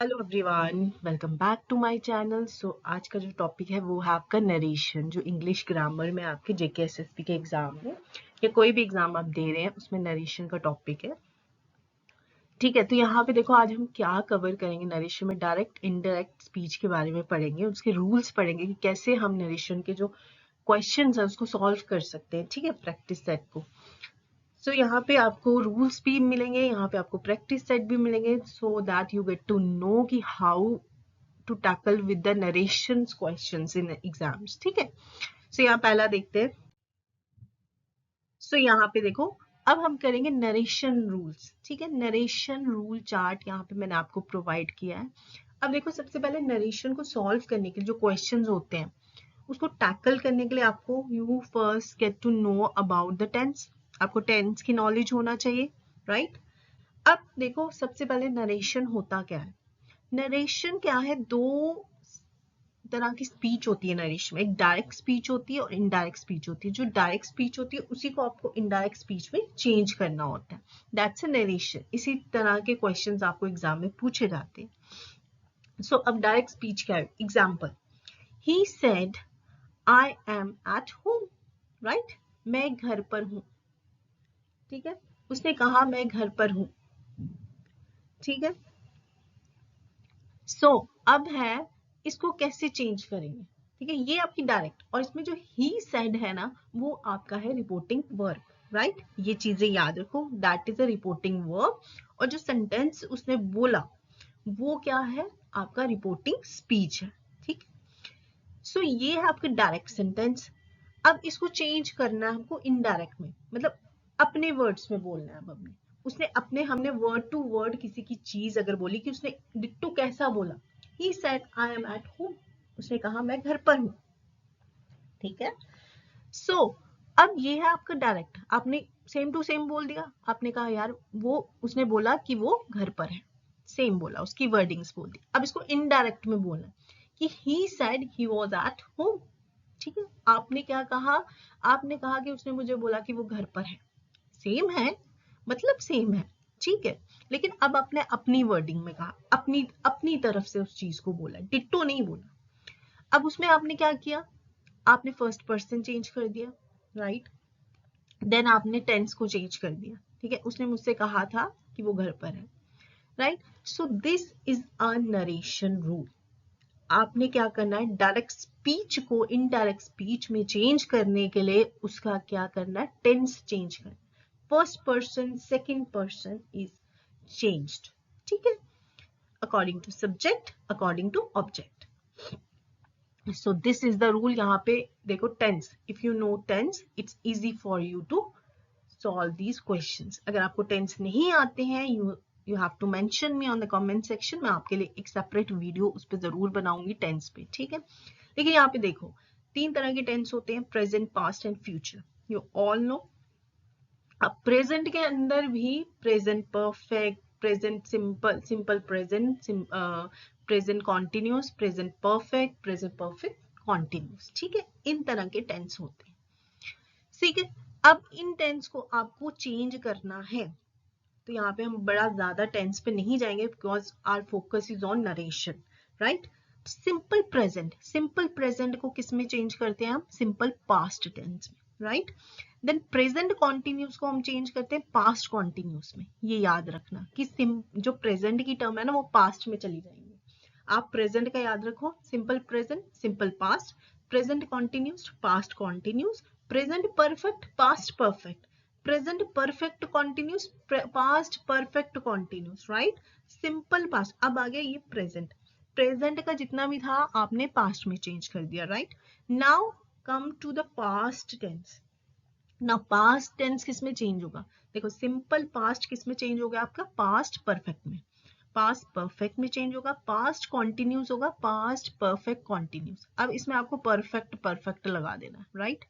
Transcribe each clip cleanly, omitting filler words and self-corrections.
Hello everyone, welcome back to my channel. आज का जो टॉपिक है वो है आपका नरेशन, जो इंग्लिश ग्रामर में आपके जेकेएसएसपी के एग्जाम में या कोई भी एग्जाम आप दे रहे हैं उसमें नरेशन का टॉपिक है। ठीक है, तो यहाँ पे देखो आज हम क्या कवर करेंगे। नरेशन में डायरेक्ट इनडायरेक्ट स्पीच के बारे में पढ़ेंगे, उसके रूल्स पढ़ेंगे कि कैसे हम नरेशन के जो क्वेश्चंस है उसको सॉल्व कर सकते हैं। ठीक है, प्रैक्टिस सेट को। यहाँ पे आपको रूल्स भी मिलेंगे, यहाँ पे आपको प्रैक्टिस सेट भी मिलेंगे, so that you get to know कि how to tackle with the narrations questions in exams। ठीक है, यहाँ पहला देखते हैं। यहाँ पे देखो, अब हम करेंगे नरेशन रूल्स। ठीक है, नरेशन रूल चार्ट यहाँ पे मैंने आपको प्रोवाइड किया है। अब देखो, सबसे पहले नरेशन को सॉल्व करने के लिए जो क्वेश्चंस होते हैं उसको टैकल करने के लिए आपको you first get to know about the tense. आपको टेंस की नॉलेज होना चाहिए, राइट। अब देखो, सबसे पहले नरेशन होता क्या है। नरेशन क्या है, दो तरह की स्पीच होती है नरेशन में। एक डायरेक्ट स्पीच होती है और इनडायरेक्ट स्पीच होती है। जो डायरेक्ट स्पीच होती है उसी को आपको इनडायरेक्ट स्पीच में चेंज करना होता है, दैट्स अ नरेशन। इसी तरह के क्वेश्चंस आपको एग्जाम में पूछे जाते हैं। अब डायरेक्ट स्पीच क्या है। Example, he said I am at home, right, मैं घर पर हूं। ठीक है, उसने कहा मैं घर पर हूं। ठीक है, अब है, इसको कैसे चेंज करेंगे। ठीक है, ये आपकी डायरेक्ट, और इसमें जो ही सेड है ना वो आपका है रिपोर्टिंग वर्ब, राइट। ये चीजें याद रखो, that is a reporting verb. और जो सेंटेंस उसने बोला वो क्या है, आपका रिपोर्टिंग स्पीच है। ठीक, ये है आपका डायरेक्ट सेंटेंस। अब इसको चेंज करना है हमको इनडायरेक्ट में, मतलब अपने वर्ड्स में बोलना है। अब हमने वर्ड टू वर्ड किसी की चीज अगर बोली कि उसने डिट्टो कैसा बोला, ही said I am at home, उसने कहा मैं घर पर हूं। ठीक है, अब ये है आपका डायरेक्ट। आपने सेम टू सेम बोल दिया, आपने कहा यार वो उसने बोला कि वो घर पर है, सेम बोला, उसकी वर्डिंग्स बोल दी। अब इसको इनडायरेक्ट में बोलना कि he said he was at home. ठीक है, आपने क्या कहा, आपने कहा कि उसने मुझे बोला कि वो घर पर है। सेम है, मतलब सेम है। ठीक है, लेकिन अब आपने अपनी वर्डिंग में कहा, अपनी अपनी तरफ से उस चीज को बोला, डिट्टो नहीं बोला। अब उसमें आपने क्या किया, आपने फर्स्ट पर्सन चेंज कर दिया, राइट। देन आपने टेंस को चेंज कर दिया। ठीक है, उसने मुझसे कहा था कि वो घर पर है, right. This is a narration rule. आपने क्या करना है, डायरेक्ट स्पीच को इनडायरेक्ट स्पीच में चेंज करने के लिए उसका क्या करना है, टेंस चेंज करना। First person second person is changed. ठीक है, according to subject, according to object. This is the rule. यहाँ पे देखो, tense, if you know tense it's easy for you to solve these questions. अगर आपको tense नहीं आते हैं, you have to mention me on the comment section. मैं आपके लिए एक सेपरेट वीडियो उस पर जरूर बनाऊंगी टेंस पे। ठीक है, लेकिन यहाँ पे देखो, तीन तरह के टेंस होते हैं, present, past and future, you all know. अब प्रेजेंट के अंदर भी present perfect, present simple, simple present, present continuous, present perfect continuous. ठीक है, इन तरह के टेंस होते हैं। ठीक है, अब इन टेंस को आपको चेंज करना है। तो यहाँ पे हम बड़ा ज्यादा टेंस पे नहीं जाएंगे because our focus is on narration, right. Simple present, simple present को किस में चेंज करते हैं हम, सिंपल पास्ट टेंस में, राइट। देन प्रेजेंट कॉन्टिन्यूस को हम चेंज करते हैं पास्ट कॉन्टिन्यूस में। ये याद रखना कि जो प्रेजेंट की टर्म है ना वो पास्ट में चली जाएंगी। आप प्रेजेंट का याद रखो, simple present, simple past, present continuous, past continuous, present perfect, past perfect, present perfect continuous, past perfect continuous, right. Simple past. अब आ गया ये प्रेजेंट, प्रेजेंट का जितना भी था आपने पास्ट में चेंज कर दिया, right. Now come to the past tense. ना पास्ट टेंस किस में चेंज होगा, देखो सिंपल पास्ट किस में चेंज होगा आपका, पास्ट परफेक्ट में, पास्ट परफेक्ट में चेंज होगा, पास्ट कॉन्टिन्यूस होगा, पास्ट परफेक्ट कॉन्टिन्यूस। अब इसमें आपको परफेक्ट परफेक्ट लगा देना, राइट।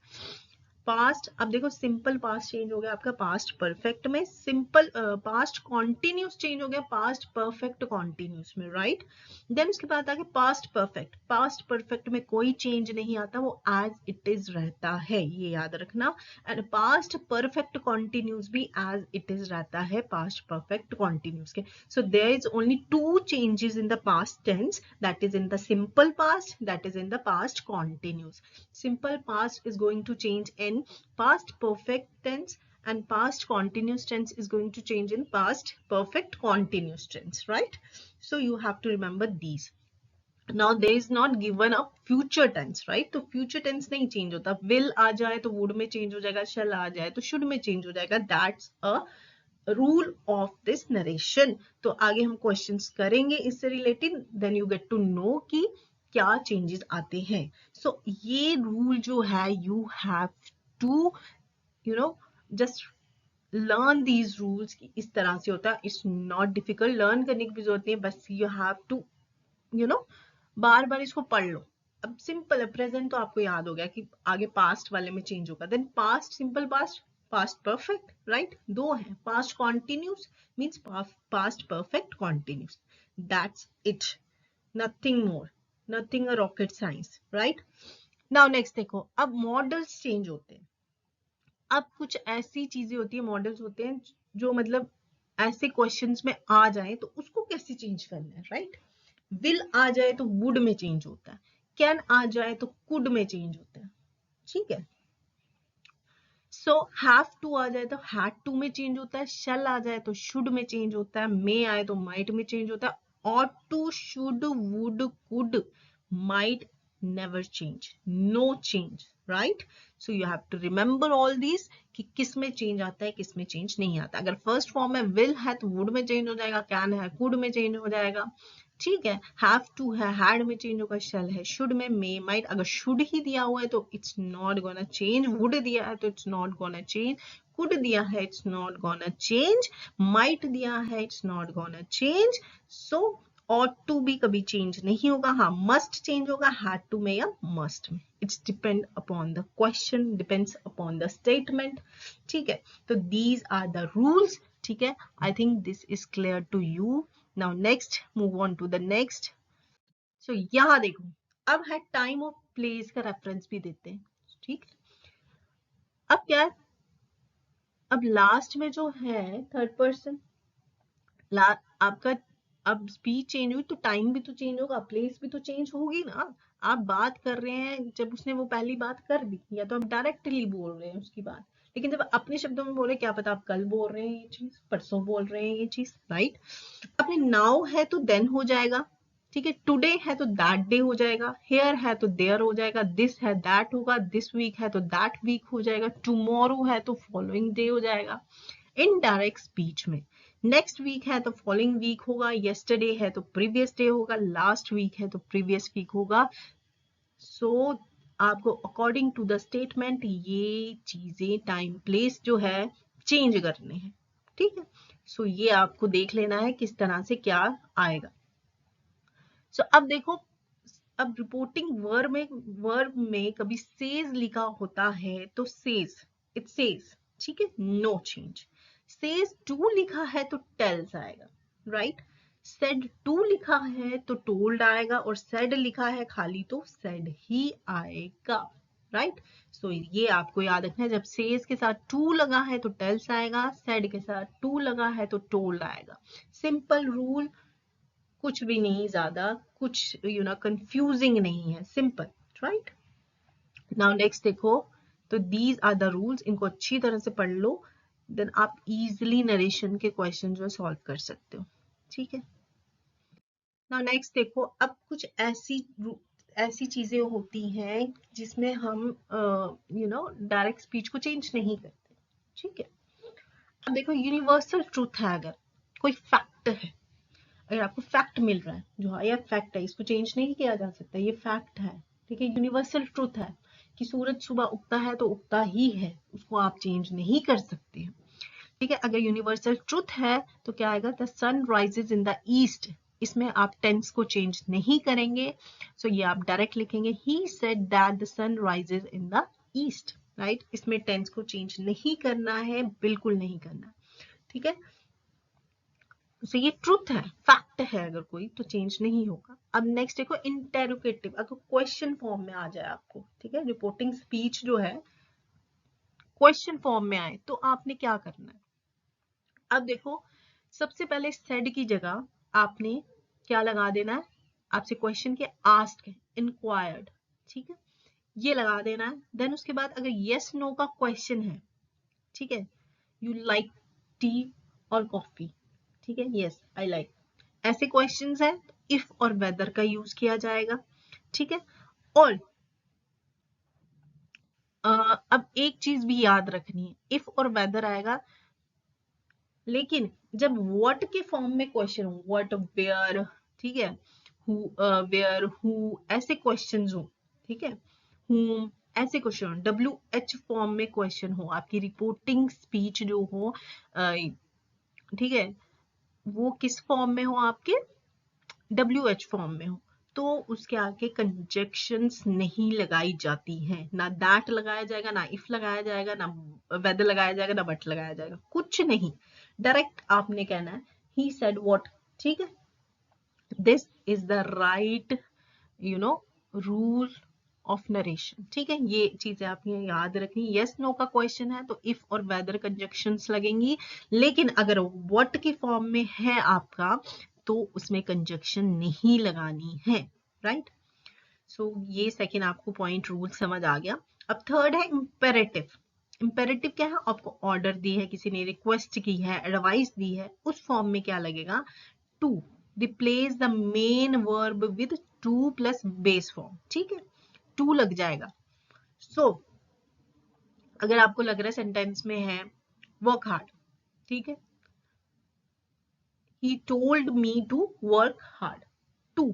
पास्ट, अब देखो सिंपल पास्ट चेंज हो गया आपका पास्ट परफेक्ट में, सिंपल पास्ट कॉन्टिन्यूस चेंज हो गया पास्ट परफेक्ट कॉन्टिन्यूस में, राइट। देन उसके बाद आगे पास्ट परफेक्ट, पास्ट परफेक्ट में कोई चेंज नहीं आता, वो एज इट इज रहता है, ये याद रखना। एंड पास्ट परफेक्ट कॉन्टिन्यूस भी एज इट इज रहता है पास्ट परफेक्ट कॉन्टिन्यूस के। So there is only two changes in the past tense, that is in the simple past, that is in the past continuous. Simple past is going to change in past perfect tense, and past continuous tense is going to change in past perfect continuous tense, right? So you have to remember these. Now there is not given a future tense, right? तो future tense नहीं change होता, will आ जाए तो would में change हो जाएगा, shall आ जाए तो should में change हो जाएगा, that's a rule of this narration. तो आगे हम questions करेंगे इससे related, then you get to know कि क्या चेंजेस आते हैं। सो ये रूल जो है you have to just learn these rules, इस तरह से होता है। इट्स नॉट डिफिकल्ट, लर्न करने की भी जरूरत नहीं है, बस यू हैव टू बार बार इसको पढ़ लो। अब सिंपल है, प्रेजेंट तो आपको याद हो गया कि आगे पास्ट वाले में चेंज होगा, then past simple past, past perfect, right, दो है, past continuous means past perfect continuous, that's it, nothing more, nothing a rocket science, right. Now next देखो, अब मॉडल्स चेंज होते हैं। अब कुछ ऐसी चीजें होती है, मॉडल्स होते हैं जो मतलब ऐसे क्वेश्चंस में आ जाए तो उसको कैसे चेंज करना है, राइट। विल आ जाए तो वुड में चेंज होता है, कैन आ जाए तो कुड में चेंज होता है, ठीक है। सो हैव टू आ जाए तो हैड टू में चेंज होता है, शैल आ जाए तो शुड में चेंज होता है, मे आए तो माइट में चेंज होता है, ought to, should, would, could, might never change, no change, right? So you have to remember all these कि किस में चेंज आता है किस में चेंज नहीं आता। अगर फर्स्ट फॉर्म में will है तो would में चेंज हो जाएगा, can है could में चेंज हो जाएगा, ठीक है। have to है had में चेंज होगा, shall है should में, may, might, अगर should ही दिया हुआ है तो it's not gonna change, would दिया है तो it's not gonna change, could दिया है it's not gonna change, might दिया है it's not gonna change, so ought to भी कभी चेंज नहीं होगा, हाँ must चेंज होगा had to में या must में, it's depend upon the question, depends upon the statement, ठीक है। तो these are the rules, ठीक है। I think this is clear to you. Now next, move on to the next. So यहाँ देखो, अब है टाइम ऑफ प्लेस का रेफरेंस भी देते हैं, ठीक है। अब क्या है, अब लास्ट में जो है थर्ड पर्सन, आपका अब स्पीच चेंज हुई तो टाइम भी तो चेंज होगा, प्लेस भी तो चेंज होगी ना। आप बात कर रहे हैं, जब उसने वो पहली बात कर दी या तो आप डायरेक्टली बोल रहे हैं उसकी बात, लेकिन जब अपने शब्दों में बोले, क्या पता आप कल बोल रहे हैं ये चीज, परसों बोल रहे हैं ये चीज, राइट। अपने नाउ है तो देन हो जाएगा, ठीक है। टुडे है तो दैट डे हो जाएगा, हेयर है तो देयर हो जाएगा, दिस है दैट होगा, दिस वीक है तो दैट वीक हो जाएगा, टुमारो है तो फॉलोइंग डे हो जाएगा। इनडायरेक्ट स्पीच में नेक्स्ट वीक है तो फॉलोइंग वीक होगा, येस्टरडे है तो प्रीवियस डे होगा, लास्ट वीक है तो प्रीवियस वीक होगा। सो आपको अकॉर्डिंग टू द स्टेटमेंट ये चीजें टाइम प्लेस जो है चेंज करने हैं, ठीक है। सो ये आपको देख लेना है किस तरह से क्या आएगा। सो अब देखो, अब रिपोर्टिंग वर्ब में कभी सेज लिखा होता है तो सेज, इट सेज, ठीक है, नो चेंज। सेज टू लिखा है तो टेल्स आएगा, राइट। सेड टू लिखा है तो टोल्ड आएगा, और सेड लिखा है खाली तो सेड ही आएगा, राइट। सो ये आपको याद रखना है, जब सेज के साथ टू लगा है तो टेल्स आएगा, सेड के साथ टू लगा है तो टोल्ड आएगा। सिंपल रूल, कुछ भी नहीं ज्यादा, कुछ कंफ्यूजिंग नहीं है, सिंपल, राइट। नाउ नेक्स्ट देखो, तो दीज आर द रूल्स, इनको अच्छी तरह से पढ़ लो, देन आप इजीली नरेशन के क्वेश्चन जो सॉल्व कर सकते हो, ठीक है। नाउ नेक्स्ट देखो, अब कुछ ऐसी चीजें होती हैं जिसमें हम डायरेक्ट स्पीच को चेंज नहीं करते, ठीक है। अब देखो, यूनिवर्सल ट्रूथ है, अगर कोई फैक्ट है, अगर आपको फैक्ट मिल रहा है, जो है फैक्ट है, इसको चेंज नहीं किया जा सकता, ये फैक्ट है, ठीक है। यूनिवर्सल ट्रूथ है कि सूरज सुबह उगता है तो उगता ही है, उसको आप चेंज नहीं कर सकते हैं, ठीक है। अगर यूनिवर्सल ट्रूथ है तो क्या आएगा, the sun rises in the east, इसमें आप टेंस को चेंज नहीं करेंगे, सो ये आप डायरेक्ट लिखेंगे, he said that the sun rises in the east, right. इसमें टेंस को चेंज नहीं करना है, बिल्कुल नहीं करना, ठीक है। तो ये ट्रुथ है, फैक्ट है, अगर कोई तो चेंज नहीं होगा। अब नेक्स्ट देखो इंटेरोगेटिव, अगर क्वेश्चन फॉर्म में आ जाए आपको, ठीक है, रिपोर्टिंग स्पीच जो है क्वेश्चन फॉर्म में आए तो आपने क्या करना है। अब देखो सबसे पहले सेड की जगह आपने क्या लगा देना है, आपसे क्वेश्चन के आस्क्ड है, इंक्वायर्ड, ठीक है, ये लगा देना है। देन उसके बाद अगर यस नो का क्वेश्चन है, ठीक है, यू लाइक टी और कॉफी, ठीक है, यस आई लाइक, ऐसे क्वेश्चंस है, इफ और वेदर का यूज किया जाएगा, ठीक है। और अब एक चीज भी याद रखनी है, इफ और वेदर आएगा, लेकिन जब व्हाट के फॉर्म में क्वेश्चन हो, व्हाट, वेयर, ठीक है, हु, वेयर, हु, ऐसे क्वेश्चंस हो, ठीक है, whom, ऐसे क्वेश्चन, WH फॉर्म में क्वेश्चन हो, आपकी रिपोर्टिंग स्पीच जो हो, ठीक है, वो किस फॉर्म में हो, आपके WH फॉर्म में हो, तो उसके आगे कंजक्शंस नहीं लगाई जाती हैं, ना दैट लगाया जाएगा, ना इफ लगाया जाएगा, ना वेदर लगाया जाएगा, ना बट लगाया जाएगा, कुछ नहीं, डायरेक्ट आपने कहना है ही सेड व्हाट, ठीक है। This is the right rule of narration, ठीक है। ये चीजें आपने याद रखनी। यस नो का क्वेश्चन है तो इफ और वेदर कंजक्शंस लगेंगी, लेकिन अगर व्हाट की फॉर्म में है आपका तो उसमें कंजक्शन नहीं लगानी है, राइट। सो ये सेकेंड आपको पॉइंट रूल समझ आ गया। अब थर्ड है इंपेरेटिव। इंपेरेटिव क्या है, आपको ऑर्डर दी है, किसी ने रिक्वेस्ट की है, एडवाइस दी है, उस फॉर्म में क्या लगेगा, to, replace the main verb with to plus base form, ठीक है, टू लग जाएगा। सो अगर आपको लग रहा है सेंटेंस में है वर्क हार्ड, ठीक है, he told me to work hard, to,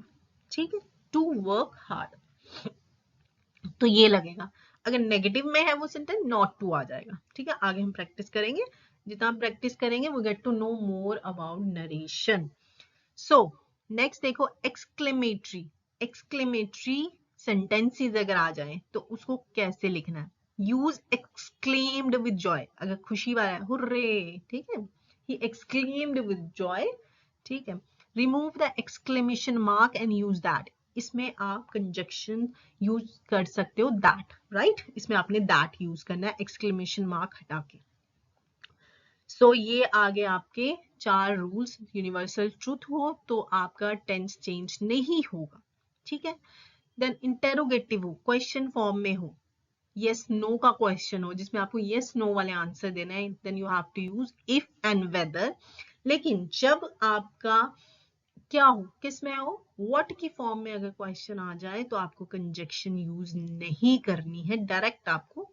ठीक है, टू वर्क हार्ड, तो ये लगेगा। अगर नेगेटिव में है वो सेंटेंस, नॉट टू आ जाएगा, ठीक है। आगे हम प्रैक्टिस करेंगे, जितना हम प्रैक्टिस करेंगे वो get to know more about narration. So next देखो एक्सक्लेमेटरी। एक्सक्लेमेटरी सेंटेंसेस अगर आ जाए तो उसको कैसे लिखना है, यूज एक्सक्लेम्ड विद जॉय, अगर खुशी वाला है हुर्रे, ठीक है, ही एक्सक्लेम्ड विद जॉय, ठीक है। Remove the exclamation mark and use that, इसमें आप कंजक्शन यूज कर सकते हो दैट, राइट, इसमें आपने दैट यूज करना है एक्सक्लेमेशन मार्क हटा के। सो ये आगे आपके 4 रूल्स, यूनिवर्सल ट्रूथ हो तो आपका टेंस चेंज नहीं होगा, ठीक है। देन इंटेरोगेटिव हो, क्वेश्चन फॉर्म में हो, यस नो का क्वेश्चन हो जिसमें आपको यस नो वाले आंसर देना है, then you have to use if and whether. लेकिन जब आपका क्या हो, किस में हो, व्हाट की फॉर्म में अगर क्वेश्चन आ जाए तो आपको कंजक्शन यूज नहीं करनी है, डायरेक्ट आपको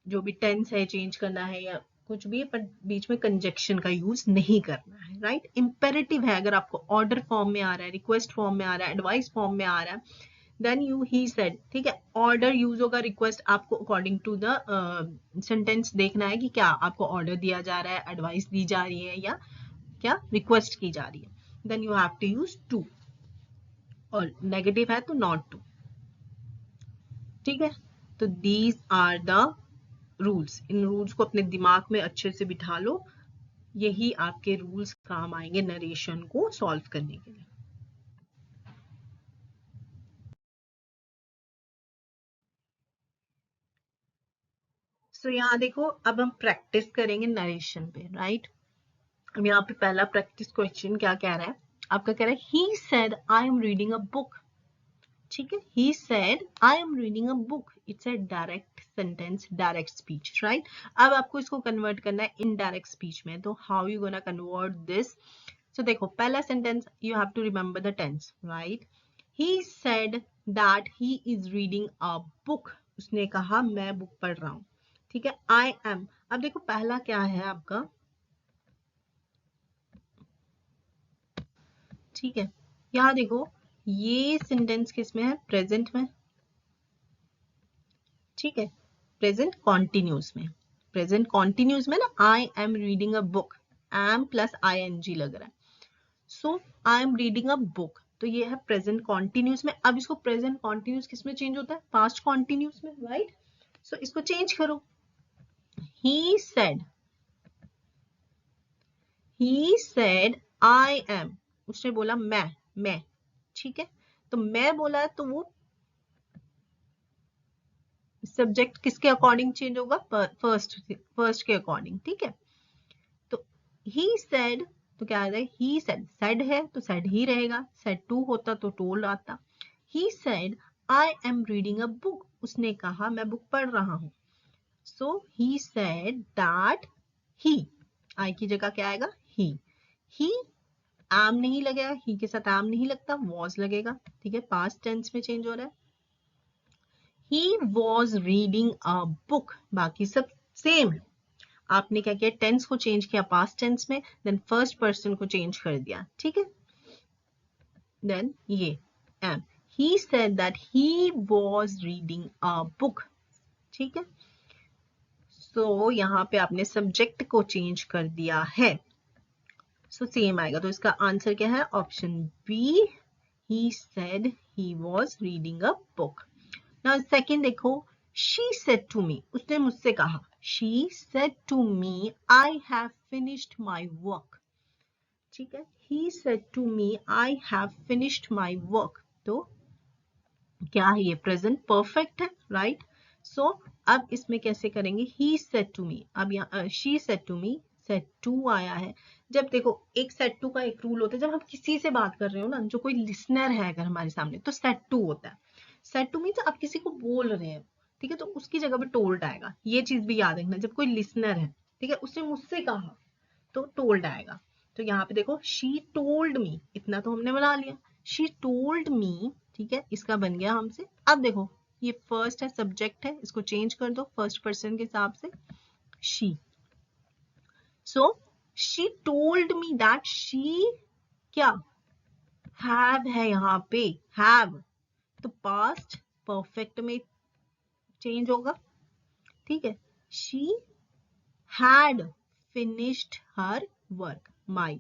जो भी टेंस है चेंज करना है या कुछ भी, पर बीच में कंजक्शन का यूज नहीं करना है, राइट। इंपेरेटिव है, अगर आपको ऑर्डर फॉर्म में आ रहा है, रिक्वेस्ट फॉर्म में आ रहा है, एडवाइस फॉर्म में आ रहा है, देन यू ही सेड, ठीक है। ऑर्डर यूज होगा, रिक्वेस्ट आपको अकॉर्डिंग टू द सेंटेंस देखना है कि क्या आपको ऑर्डर दिया जा रहा है, एडवाइस दी जा रही है या क्या रिक्वेस्ट की जा रही है, then you have to use to, और नेगेटिव है तो नॉट टू, ठीक है। तो दीज आर द रूल्स, इन रूल्स को अपने दिमाग में अच्छे से बिठा लो, यही आपके रूल्स काम आएंगे नरेशन को सॉल्व करने के लिए। सो यहाँ देखो अब हम प्रैक्टिस करेंगे नरेशन पे, राइट। अब यहाँ पे पहला प्रैक्टिस क्वेश्चन क्या कह रहा है, आपका कह रहा है ही said I am reading a book, ठीक है, he said I am reading a book, it's a direct sentence, direct speech, right। अब आपको इसको कन्वर्ट करना है इनडायरेक्ट स्पीच में, तो how you gonna convert this। so देखो पहला sentence you have to remember the tense, right। he said that he is reading a book, उसने कहा मैं बुक पढ़ रहा हूं, ठीक है। I am, अब देखो पहला क्या है आपका, ठीक है, यहाँ देखो ये सेंटेंस किस में है, प्रेजेंट में, ठीक है, प्रेजेंट कॉन्टिन्यूस में, प्रेजेंट कॉन्टिन्यूस में ना, I am reading a book, M plus I N G लग रहा है, so I am reading a book, तो ये है प्रेजेंट कॉन्टिन्यूस में। अब इसको प्रेजेंट कॉन्टिन्यूस किस में चेंज होता है, पास्ट कॉन्टिन्यूस में, राइट। सो इसको चेंज करो. He said I am. उसने बोला मैं. ठीक है, तो मैं बोला तो वो सब्जेक्ट किसके अकॉर्डिंग चेंज होगा? फर्स्ट के अकॉर्डिंग. ठीक है, तो he said तो क्या आ रहा है? he said है तो said ही रहेगा. said to होता तो told आता. he said I am reading a book. उसने कहा मैं बुक पढ़ रहा हूं. so he said that he, I की जगह क्या आएगा? he am नहीं लगेगा, he के साथ am नहीं लगता, was लगेगा. ठीक है, पास्ट टेंस में चेंज हो रहा है. he was reading a book. बाकी सब सेम है. आपने क्या किया? टेंस को चेंज किया पास्ट टेंस में, देन फर्स्ट पर्सन को चेंज कर दिया. ठीक है, देन ये am. he said that he was reading a book. ठीक है, सो यहाँ पे आपने सब्जेक्ट को चेंज कर दिया है. सो सेम आएगा. तो इसका आंसर क्या है? Option B. he said he was reading a book. Now second देखो, she said to me. उसने मुझसे कहा. she said to me I have finished my work. ठीक है, he said to me I have finished my work. तो क्या है ये? प्रेजेंट परफेक्ट है, राइट? सो अब इसमें कैसे करेंगे? he said to me. अब यहाँ she said to me, said to आया है. जब देखो एक said to का एक रूल होता है, जब हम किसी से बात कर रहे हो ना, जो कोई लिसनर है अगर हमारे सामने, तो said to होता है. said to मीन्स आप किसी को बोल रहे हैं. ठीक है, तो उसकी जगह पे told आएगा. ये चीज भी याद रखना, जब कोई लिसनर है, ठीक है, उसने मुझसे कहा तो told आएगा. तो यहाँ पे देखो she told me, इतना तो हमने बना लिया. she told me. ठीक है, इसका बन गया हमसे. अब देखो ये फर्स्ट है, सब्जेक्ट है, इसको चेंज कर दो फर्स्ट पर्सन के हिसाब से. she. so she told me that she क्या? have है यहाँ पे, have. तो पास्ट परफेक्ट में चेंज होगा. ठीक है, she had finished her work. my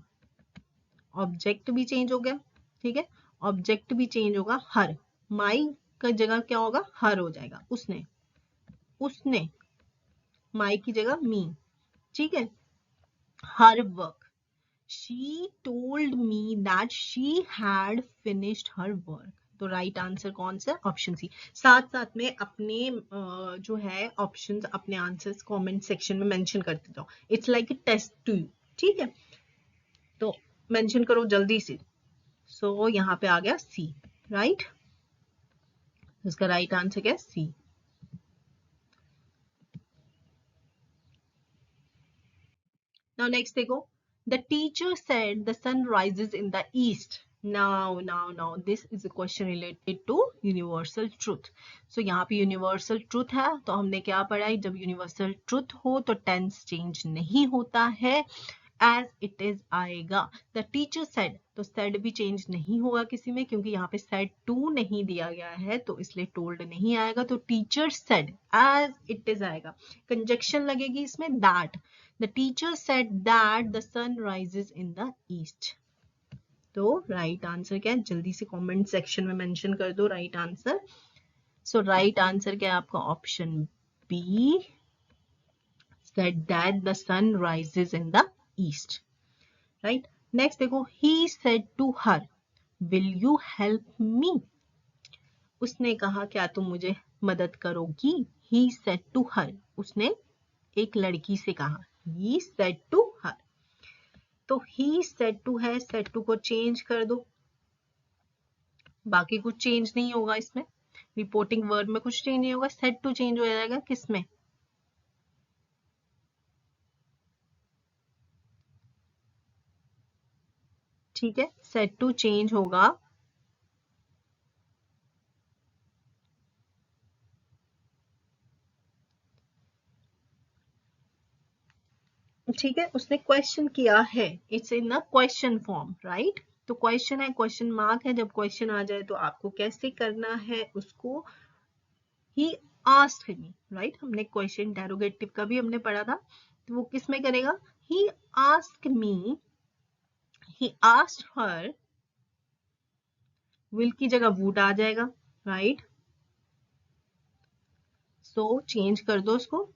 object भी चेंज हो गया. ठीक है, ऑब्जेक्ट भी चेंज होगा. हर, माई का जगह क्या होगा? हर हो जाएगा. उसने माई की जगह मी. ठीक है, her work. She told me that she had finished her work. तो राइट आंसर कौन सा? Option C. साथ साथ में अपने जो है ऑप्शंस, अपने आंसर्स कमेंट सेक्शन में मेंशन करते जाओ. It's like a test to you. ठीक है, तो मेंशन करो जल्दी से. सो यहाँ पे आ गया सी, राइट? इसका राइट आंसर क्या है? सी. नाउ नेक्स्ट देखो, the teacher said the sun rises in the east. now this is a question related to universal truth. so यहाँ पे universal truth है, तो हमने क्या पढ़ा है? जब universal truth हो तो tense change नहीं होता है, as it is आएगा. the teacher said, तो said भी चेंज नहीं होगा किसी में, क्योंकि यहाँ पे said to नहीं दिया गया है, तो इसलिए told नहीं आएगा. तो teacher said as it is आएगा. conjunction लगेगी इसमें, that. the teacher said that the sun rises in the east. तो राइट आंसर क्या है? जल्दी से कमेंट सेक्शन में मेंशन कर दो right answer. So right answer क्या है आपका? Option B, said that the sun rises in the east. Right, next देखो, he said to her, will you help me? उसने कहा क्या तुम मुझे मदद करोगी? he said to her, उसने एक लड़की से कहा. he said to her. तो he said to है, said to को चेंज कर दो. बाकी कुछ चेंज नहीं होगा इसमें. रिपोर्टिंग वर्ब में कुछ चेंज नहीं होगा. said to चेंज हो जाएगा किसमें? ठीक है, said to चेंज होगा ठीक है, उसने क्वेश्चन किया है, it's in a question form, right? तो क्वेश्चन है, क्वेश्चन मार्क है. जब क्वेश्चन आ जाए तो आपको कैसे करना है उसको? He asked me, right? हमने क्वेश्चन इंटेरोगेटिव का भी हमने पढ़ा था, तो वो किस में करेगा? He asked me, he asked her, will की जगह वुड आ जाएगा, राइट? सो चेंज कर दो उसको.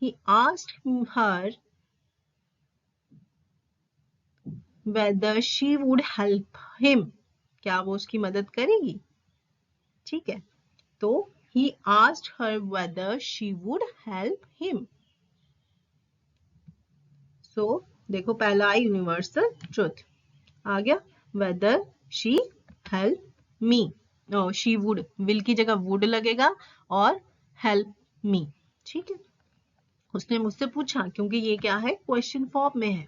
He asked her whether she would help him. क्या वो उसकी मदद करेगी? ठीक है, तो he asked her whether she would help him. So देखो पहला आई यूनिवर्सल ट्रुथ आ गया. whether she help me. no, she would. will की जगह would लगेगा और help me. ठीक है, उसने मुझसे पूछा क्योंकि ये क्या है, क्वेश्चन फॉर्म में है.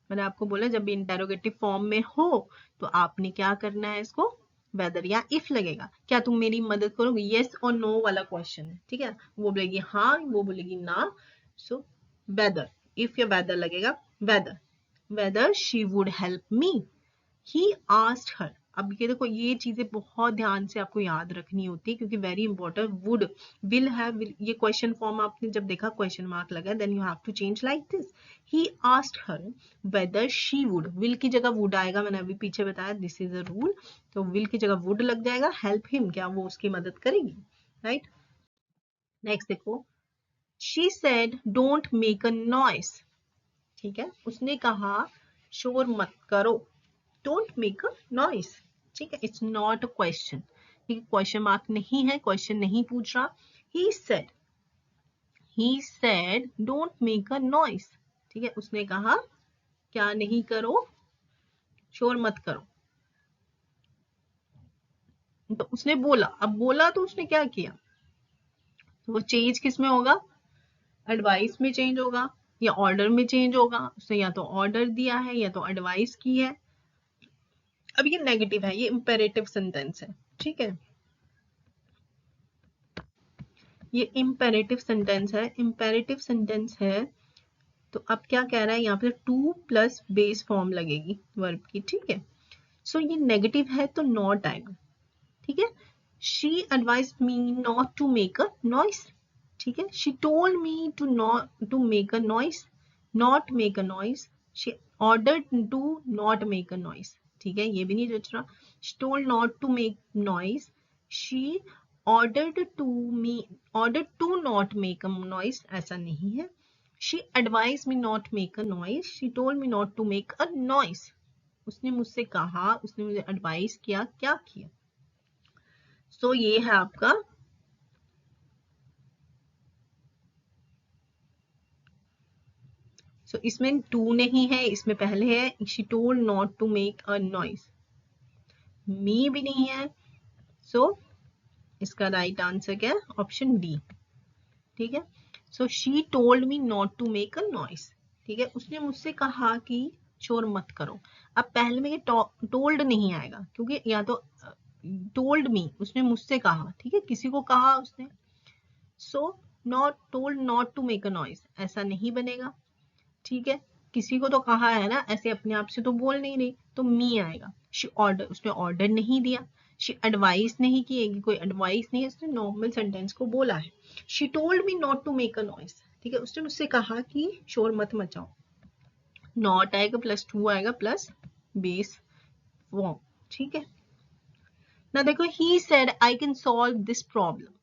मैंने आपको बोला जब इंटेरोगेटिव फॉर्म में हो तो आपने क्या करना है, इसको वेदर या इफ लगेगा. क्या तुम मेरी मदद करोगे, यस और नो वाला क्वेश्चन है. ठीक है, वो बोलेगी हाँ, वो बोलेगी ना. सो वेदर, इफ या वेदर लगेगा. Whether, whether she would help me. He asked her. अब ये देखो, ये चीजें बहुत ध्यान से आपको याद रखनी होती है क्योंकि very important. Would, will have, ये क्वेश्चन फॉर्म आपने जब देखा क्वेश्चन मार्क लगा, then you have to change like this. He asked her whether she would. Will की जगह वुड आएगा, मैंने अभी पीछे बताया, दिस इज अ रूल. तो विल की जगह वुड लग जाएगा. हेल्प हिम, क्या वो उसकी मदद करेगी, राइट. नेक्स्ट देखो, she said don't make a noise. ठीक है, उसने कहा शोर मत करो. Don't make a noise. ठीक है, इट्स नॉट अ क्वेश्चन. ठीक है, क्वेश्चन मार्क नहीं है, क्वेश्चन नहीं पूछ रहा. He said don't make a noise. ठीक है, उसने कहा क्या नहीं करो, शोर मत करो. तो उसने बोला, अब बोला तो उसने क्या किया, तो वो चेंज किस में होगा, एडवाइस में चेंज होगा या ऑर्डर में चेंज होगा. उसने या तो ऑर्डर दिया है या तो एडवाइस की है. अब ये नेगेटिव है, ये इंपेरेटिव सेंटेंस है. ठीक है, ये इम्पेरेटिव सेंटेंस है. इम्पेरेटिव सेंटेंस है तो अब क्या कह रहा है यहाँ पे, टू प्लस बेस फॉर्म लगेगी वर्ब की. ठीक है, सो ये नेगेटिव है तो नॉट आएगा. ठीक है, she advise me not to make a noise. ठीक है, she told me to not to make a noise, not make a noise. She ordered to not make a noise. ठीक है, ये भी नहीं जच रहा. She told not to make noise. She ordered to not make a noise. ऐसा नहीं है. She advised me not make a noise. She told me not to make a noise. उसने मुझसे कहा, उसने मुझे एडवाइस किया, क्या किया. सो ये है आपका इसमें टू नहीं है, इसमें पहले है she told not to make a noise. me भी नहीं है. सो इसका राइट आंसर क्या है, ऑप्शन डी. ठीक है, so she told me not to make a noise. ठीक है, उसने मुझसे कहा कि शोर मत करो. अब पहले में ये टोल्ड नहीं आएगा क्योंकि या तो टोल्ड मी, उसने मुझसे कहा. ठीक है, किसी को कहा उसने. So not told not to make a noise, ऐसा नहीं बनेगा. ठीक है, किसी को तो कहा है ना, ऐसे अपने आप से तो बोल नहीं रही, तो मी आएगा. शी ऑर्डर, उसने ऑर्डर नहीं दिया. शी एडवाइस नहीं की, कोई एडवाइस नहीं है, उसने नॉर्मल सेंटेंस को बोला है. She told me not to make a noise. ठीक है, उसने मुझसे कहा कि शोर मत मचाओ. नॉट आएगा, प्लस टू आएगा, प्लस बेस फॉर्म. ठीक है ना, देखो, he said I can solve this problem.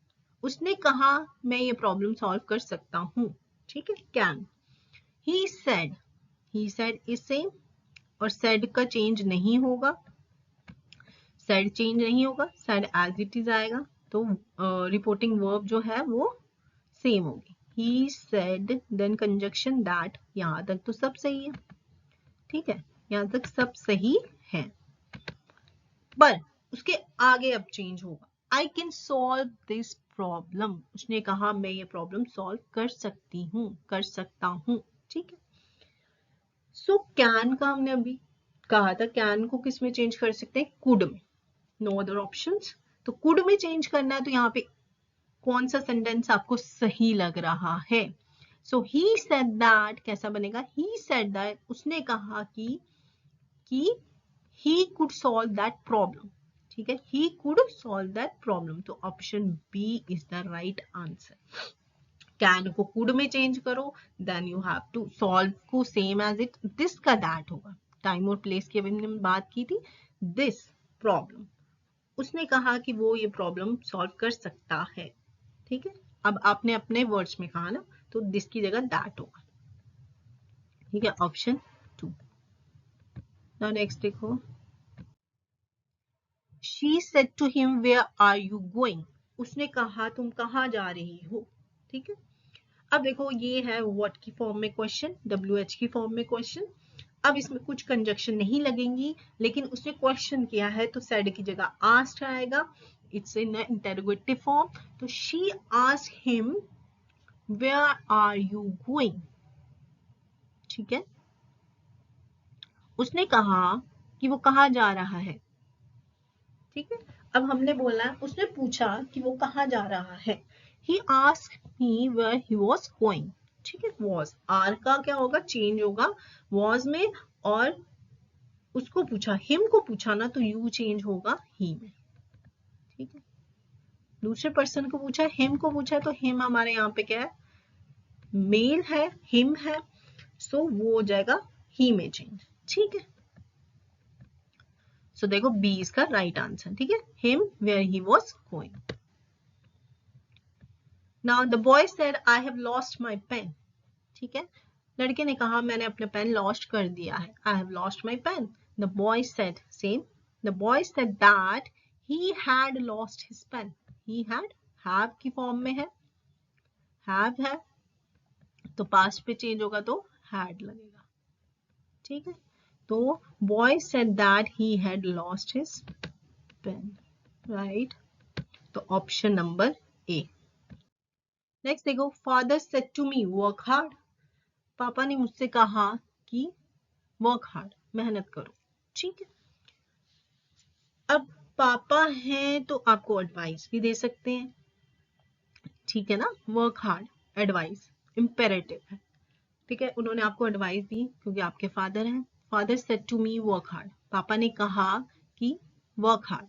उसने कहा मैं ये प्रॉब्लम सॉल्व कर सकता हूँ. ठीक है, can. He said is same और सेड का चेंज नहीं होगा. सेड चेंज नहीं होगा, सेड एज इट इज आएगा. तो रिपोर्टिंग वर्ब जो है वो सेम होगी. He said, then conjunction that. यहां तक तो सब सही है. ठीक है, यहां तक सब सही है, पर उसके आगे अब चेंज होगा. आई कैन सॉल्व दिस प्रॉब्लम. उसने कहा मैं ये प्रॉब्लम सॉल्व कर सकती हूँ, कर सकता हूँ. ठीक है, सो कैन का हमने अभी कहा था, कैन को किस में चेंज कर सकते हैं, कुड में. No other options. तो कुड में चेंज करना है तो यहाँ पे कौन सा सेंटेंस आपको सही लग रहा है. सो ही सेड दैट कैसा बनेगा, ही सेड दैट, उसने कहा कि he could solve that problem. ठीक है, he could solve that problem. तो option B is the right answer. Can को कुड में चेंज करो, then you have to solve को सेम एज इट, दिस का दैट होगा. टाइम और प्लेस की अभी हमने बात की थी. दिस प्रॉब्लम, उसने कहा कि वो ये प्रॉब्लम सॉल्व कर सकता है. ठीक है, अब आपने अपने वर्ड्स में कहा ना, तो दिस की जगह दैट होगा, ठीक है, ऑप्शन 2। नाउ नेक्स्ट देखो, she said to him where are you going, उसने कहा तुम कहाँ जा रही हो, ठीक है। अब देखो ये है व्हाट की फॉर्म में क्वेश्चन, WH की फॉर्म में क्वेश्चन। अब इसमें कुछ कंजक्शन नहीं लगेंगी, लेकिन उसने क्वेश्चन किया है तो सेड की जगह आस्क्ड आएगा, इट्स इन इंटरोगेटिव फॉर्म। तो she asked him where are you going, ठीक है, उसने कहा कि वो कहाँ जा रहा है, ठीक है। अब हमने बोला उसने पूछा कि वो कहाँ जा रहा है, he asked me where he was going, ठीक है। was r का क्या होगा, चेंज होगा was में, और उसको पूछा, him को पूछा ना, तो you चेंज होगा he में, ठीक है। दूसरे पर्सन को पूछा, him को पूछा, तो him हमारे यहाँ पे क्या है, मेल है, him है, सो वो हो जाएगा he में चेंज, ठीक है। सो देखो बी इसका राइट आंसर, ठीक है, him where he was going. Now the boy said I have lost my pen, ठीक है, लड़के ने कहा मैंने अपना पेन लॉस्ट कर दिया है, I have lost my pen. The boy said same. The boy said that he had lost his pen. He had have की फॉर्म में है, have है तो पास्ट पे चेंज होगा तो had लगेगा, ठीक है। तो boy said that he had lost his pen, right? तो ऑप्शन नंबर ए। नेक्स्ट देखो, father said to me work hard, पापा ने मुझसे कहा कि वर्क हार्ड, मेहनत करो, ठीक है। अब पापा हैं तो आपको एडवाइस भी दे सकते हैं, ठीक है ना, वर्क हार्ड एडवाइस इंपेरेटिव है, ठीक है, उन्होंने आपको एडवाइस दी क्योंकि आपके फादर हैं। Father said to me work hard, पापा ने कहा कि वर्क हार्ड,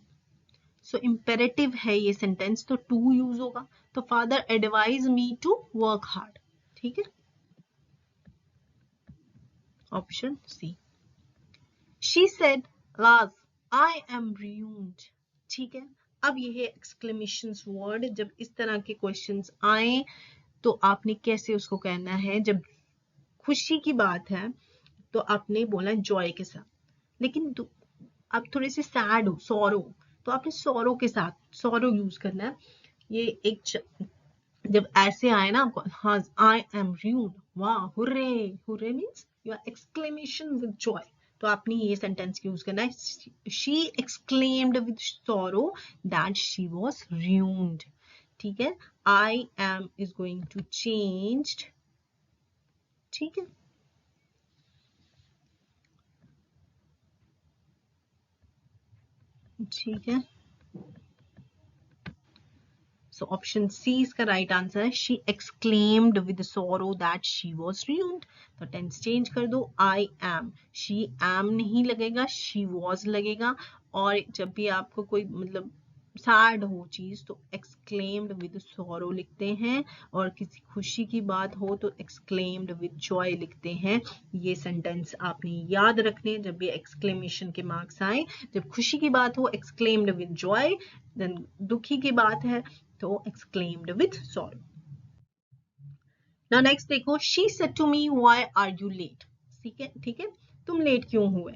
सो इंपेरेटिव है ये सेंटेंस, तो टू यूज होगा, तो father advise me to work hard, ठीक है, ऑप्शन सी। शी सेड लाज आई एम ruined, ठीक है। अब ये है एक्सक्लेमेशन वर्ड, जब इस तरह के क्वेश्चंस आए तो आपने कैसे उसको कहना है। जब खुशी की बात है तो आपने बोला जॉय के साथ, लेकिन आप थोड़े से सैड हो, सॉरो, तो आपने सॉरो के साथ सॉरो यूज करना है। ये एक जब ऐसे आए ना आपको, हाँ आई एम ruined, वाह hurray, hurray means you are exclamation with joy, तो आपने ये सेंटेंस यूज करना है, she exclaimed with sorrow that she was ruined, ठीक है। I am is going to change, ठीक है, ठीक है। So option C इसका right answer है, she exclaimed with sorrow that she was ruined. तो tense change कर दो, I am, she am नहीं लगेगा, she was लगेगा, और जब भी आपको कोई मतलब सैड हो चीज तो exclaimed with sorrow लिखते हैं, और किसी खुशी की बात हो तो exclaimed with joy लिखते हैं। ये सेंटेंस आपने याद रखने, जब भी exclamation के मार्क्स आए, जब खुशी की बात हो exclaimed with joy, देन दुखी की बात है तो exclaimed with sorrow. Now next देखो, she said to me why are you late, ठीक है, ठीक है, तुम लेट क्यों हुए,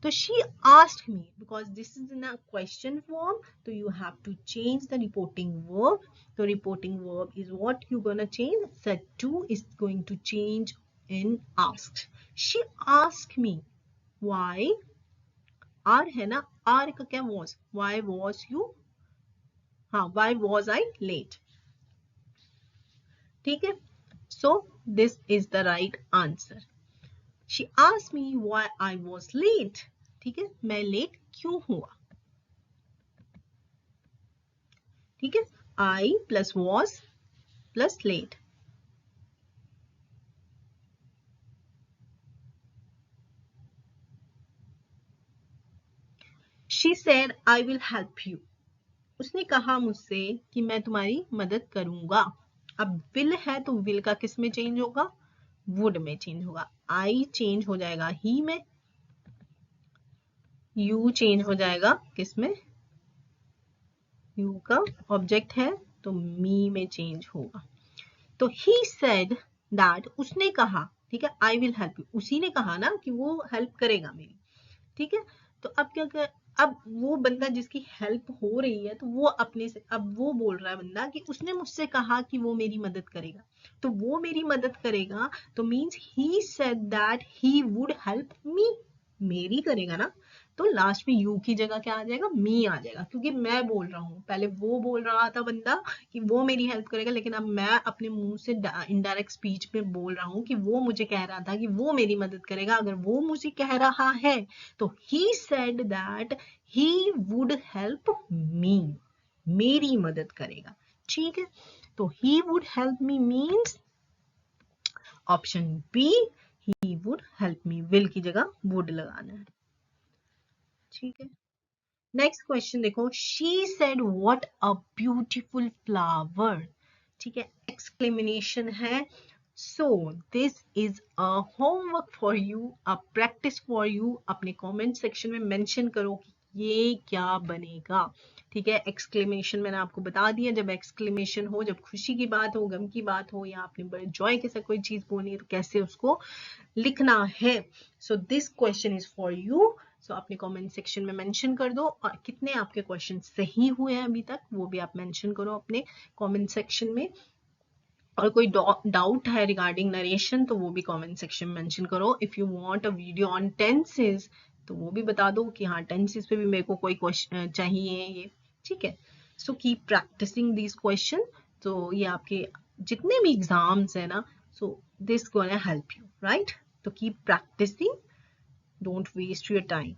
तो she asked me, because this is in a question form, so you have to change the reporting verb. The reporting verb is what you're gonna change, said to is going to change in asked. She asked me why, r है ना, r का क्या was, why was you, हाँ why was I late, ठीक है। So this is the right answer. She asked me why I was late, ठीक है, मैं लेट क्यों हुआ, ठीक है, I plus was plus late. She said I will help you, उसने कहा मुझसे कि मैं तुम्हारी मदद करूंगा। अब will है तो will का किस में चेंज होगा, would में चेंज होगा, I चेंज हो जाएगा he में, you चेंज हो जाएगा किस में, you का ऑब्जेक्ट है तो मी में चेंज होगा। तो he said that, उसने कहा, ठीक है, I will help you, उसी ने कहा ना कि वो हेल्प करेगा मेरी, ठीक है। तो अब क्या कर, अब वो बंदा जिसकी हेल्प हो रही है, तो वो अपने से, अब वो बोल रहा है बंदा कि उसने मुझसे कहा कि वो मेरी मदद करेगा, तो वो मेरी मदद करेगा, तो means he said that he would help मी, मेरी करेगा ना, तो लास्ट में यू की जगह क्या आ जाएगा, मी आ जाएगा, क्योंकि मैं बोल रहा हूँ, पहले वो बोल रहा था बंदा कि वो मेरी हेल्प करेगा, लेकिन अब मैं अपने मुंह से इनडायरेक्ट स्पीच में बोल रहा हूँ कि वो मुझे कह रहा था कि वो मेरी मदद करेगा। अगर वो मुझे कह रहा है तो he said that he would help me, मेरी मदद करेगा, ठीक है। तो he would help me means option B, he would help me, will की जगह would लगाना है, ठीक है। नेक्स्ट क्वेश्चन देखो, she said what a beautiful flower, ठीक है, एक्सक्लेमेशन है। So this is a homework for you, a practice for you, अपने कमेंट सेक्शन में मेंशन करो कि ये क्या बनेगा, ठीक है। एक्सक्लेमेशन मैंने आपको बता दिया, जब एक्सक्लेमेशन हो, जब खुशी की बात हो, गम की बात हो, या आपने बड़े जॉय के साथ कोई चीज बोलनी है तो कैसे उसको लिखना है। So this question is for you. So अपने कमेंट सेक्शन में मेंशन कर दो, और कितने आपके क्वेश्चन सही हुए हैं अभी तक वो भी आप मेंशन करो अपने कमेंट सेक्शन में। और कोई डाउट है रिगार्डिंग नरेशन तो वो भी कमेंट सेक्शन में मेंशन करो। If you want a video on tenses तो वो भी बता दो कि हाँ टेंसेस पे भी मेरे को कोई क्वेश्चन चाहिए ये, ठीक है। So keep practising this question. तो ये आपके जितने भी एग्जाम्स है ना, so this gonna help you, right. तो keep practising, don't waste your time.